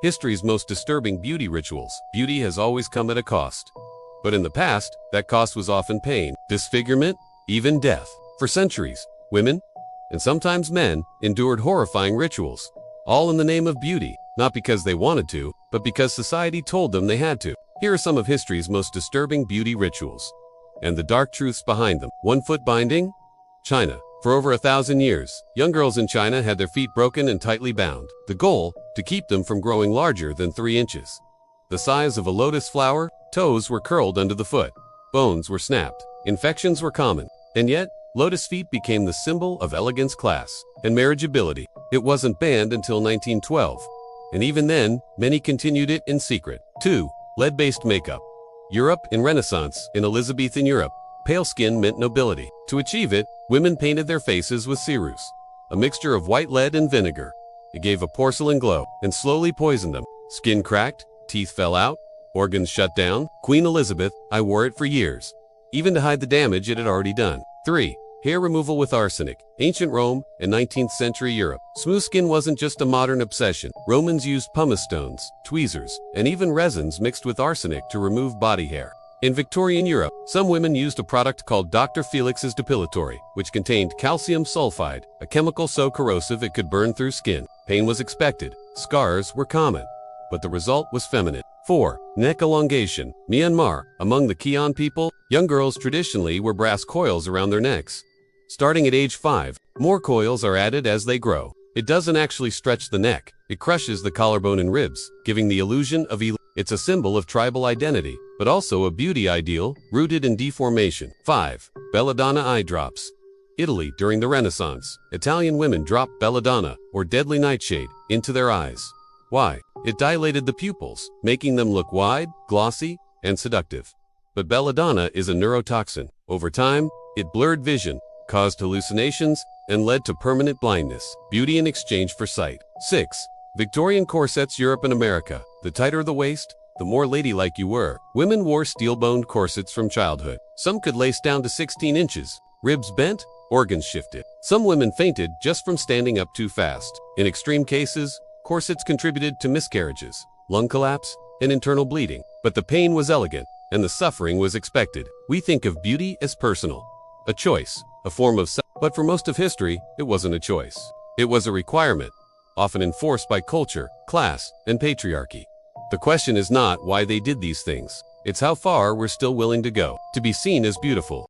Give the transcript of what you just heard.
History's most disturbing beauty rituals. Beauty has always come at a cost. But in the past, that cost was often pain, disfigurement, even death. For centuries, women, and sometimes men, endured horrifying rituals, all in the name of beauty, not because they wanted to, but because society told them they had to. Here are some of history's most disturbing beauty rituals, and the dark truths behind them. 1-foot binding? China. For over 1,000 years, young girls in China had their feet broken and tightly bound. The goal? To keep them from growing larger than 3 inches. The size of a lotus flower, toes were curled under the foot, bones were snapped, infections were common, and yet, lotus feet became the symbol of elegance, class, and marriageability. It wasn't banned until 1912, and even then, many continued it in secret. 2. Lead-based makeup. Europe in Renaissance. In Elizabethan Europe, pale skin meant nobility. To achieve it, women painted their faces with ceruse, a mixture of white lead and vinegar. It gave a porcelain glow and slowly poisoned them. Skin cracked, teeth fell out, organs shut down. Queen Elizabeth, I wore it for years, even to hide the damage it had already done. 3. Hair removal with arsenic. Ancient Rome and 19th century Europe. Smooth skin wasn't just a modern obsession. Romans used pumice stones, tweezers, and even resins mixed with arsenic to remove body hair. In Victorian Europe, some women used a product called Dr. Felix's Depilatory, which contained calcium sulfide, a chemical so corrosive it could burn through skin. Pain was expected. Scars were common, but the result was feminine. 4. Neck elongation. Myanmar. Among the Khian people, young girls traditionally wear brass coils around their necks. Starting at age 5, more coils are added as they grow. It doesn't actually stretch the neck. It crushes the collarbone and ribs, giving the illusion of It's a symbol of tribal identity, but also a beauty ideal rooted in deformation. 5. Belladonna eye drops. Italy. During the Renaissance, Italian women dropped belladonna, or deadly nightshade, into their eyes. Why? It dilated the pupils, making them look wide, glossy, and seductive. But belladonna is a neurotoxin. Over time, it blurred vision, caused hallucinations, and led to permanent blindness. Beauty in exchange for sight. 6. Victorian corsets. Europe and America. The tighter the waist, the more ladylike you were. Women wore steel-boned corsets from childhood. Some could lace down to 16 inches. Ribs bent, organs shifted. Some women fainted just from standing up too fast. In extreme cases, corsets contributed to miscarriages, lung collapse, and internal bleeding. But the pain was elegant, and the suffering was expected. We think of beauty as personal, a choice, a form of but for most of history, it wasn't a choice. It was a requirement, often enforced by culture, class, and patriarchy. The question is not why they did these things. It's how far we're still willing to go to be seen as beautiful.